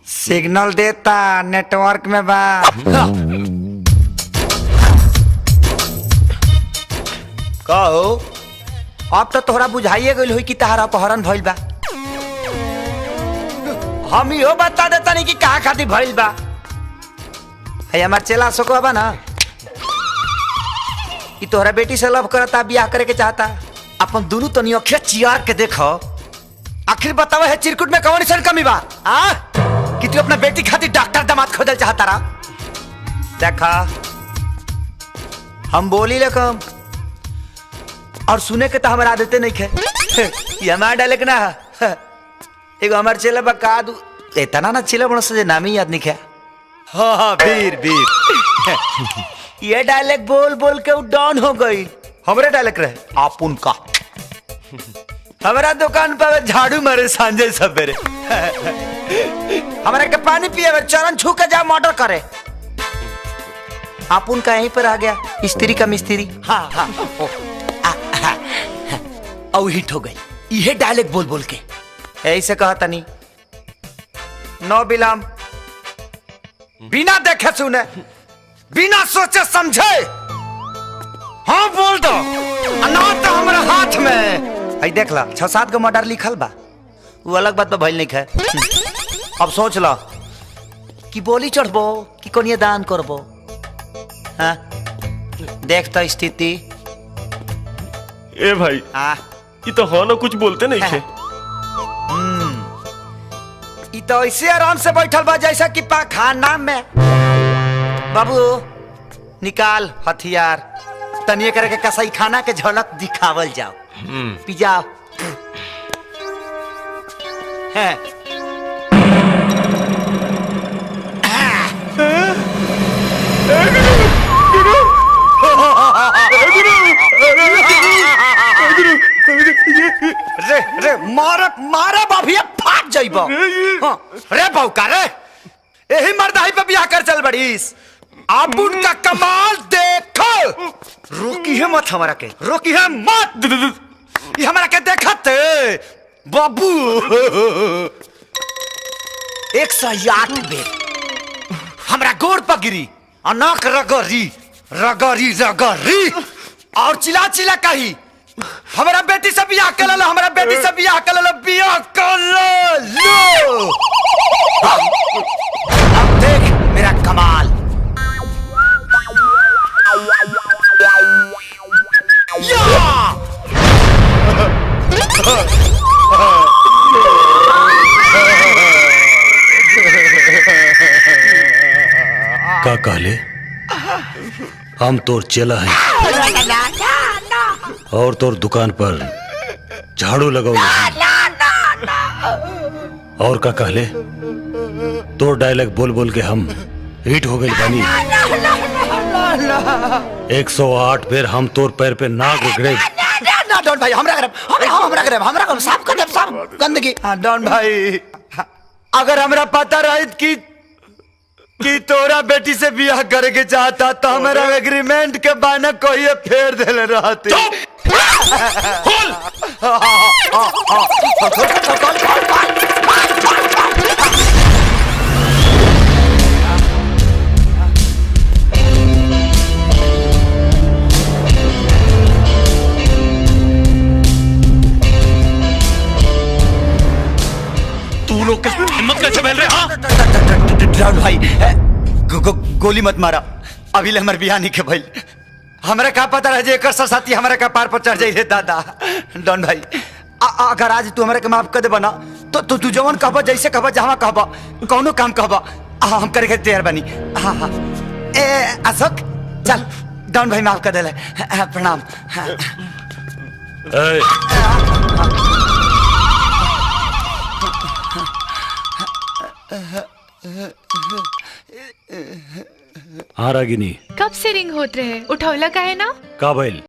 Signal देता network में बा। कहो अब तो तोहरा बुझाइए गइल होई कि तहरा अपहरण भइल बा। हम इहो बता देता नहीं कि कहाँ खातिर भइल बा। है हमार चेला सोको बा ना कि तोहरा बेटी से लव करता, ब्याह करे के चाहता। अपन दोनों तनी अखिया चियार के देखो, आखिर बतावे है चिरकुट में कौन सी कमी बा कि तू अपना बेटी खातिर डॉक्टर दामाद खोजल चाहता रहा। देखा हम बोली ले कम और सुने के तो हमारा आदतें नहीं खे। ये हमारा डायलॉग ना एगो हमार चेला बका दू इतना ना चेला बनो से नाम ही याद नहीं खे। हाँ वीर वीर ये डायलॉग बोल बोल के डाउन हो गई। हमरे डायलॉग रहे आप उनका हमारा दुकान पर झाड़ू मारे सांझे सवेरे, हमारा के पानी पिए चरण छू के जा मर्डर करे। आप उनका यहीं पर आ गया स्त्री का मिस्त्री। हाँ हाँ और हिट हो गई ये डायलॉग बोल बोल के। ऐसे कहा तनी नो बिलाम बिना देखे सुने बिना सोचे समझे हाँ बोल दो ना तो हमारे हाथ में। आई देख ला 6-7 गो मर्डर लिखल बा, वो अलग बात पे भइल नहीं खे। अब सोच ला कि बोली चढ़बो कि कोनिए दान करबो। हाँ देख तो स्थिति ए भाई ये तो हाँ ना कुछ बोलते नहीं थे। ये तो ऐसे आराम से बैठल बा जैसा कि पाखाना में। बाबू निकाल हथियार तनिए करे के कसाई खाना के झलक दिखावल जाओ। पिजाओ है रे रे मारे मारे बाभिया फाट जाइबो। रे बौका रे यही मर्दाई पे ब्याह कर चल बड़ीस। आप उनका कमाल देखो। रोकी है मत हमारा के, रोकी है मत। ये हमारा के देखत बाबू 108 बेर हमरा गोर पर गिरी अनाक रगरी रगरी रगरी और चिल्ला चिल्ला कही हमारा बेटी से बियाह कर लो, हमारा बेटी से बियाह कर लो, बियाह कर लो। अब देख मेरा कमाल। का कहले हम तोर चेला है और तोर दुकान पर झाड़ू लगाओ। और का कहले तोर डायलॉग बोल बोल के हम हिट हो गए बानी। 108 बेर हम तोर पैर पे नाक रगड़े। डॉन भाई हमरा साफ कर दे साफ गंदगी। डॉन भाई अगर हमरा पता रहित कि तोरा बेटी से बियाह करे के चाहता तो हमारा एग्रीमेंट के बाना कोई फेर देले रहती। तू लोग के हिम्मत कैसे फैल रहे? हाँ भाई गोली मत मारा, अभी ले हमारे बियाह नहीं के भाई। हमारा का पता रह जे साथी हमारा का पार पर चढ़ जाइए दादा। डॉन भाई अगर आज तू हमारे के माफ कर दे बना तो तू जवन कहबा जैसे कहबा जहां कहबा कौनो काम कहबा हम करे के तैयार बनी। हाँ हाँ ए अशोक चल डॉन भाई माफ कर दे। प्रणाम। हाँ रागिनी कब से रिंग होत रहे उठौला का है ना का भइल?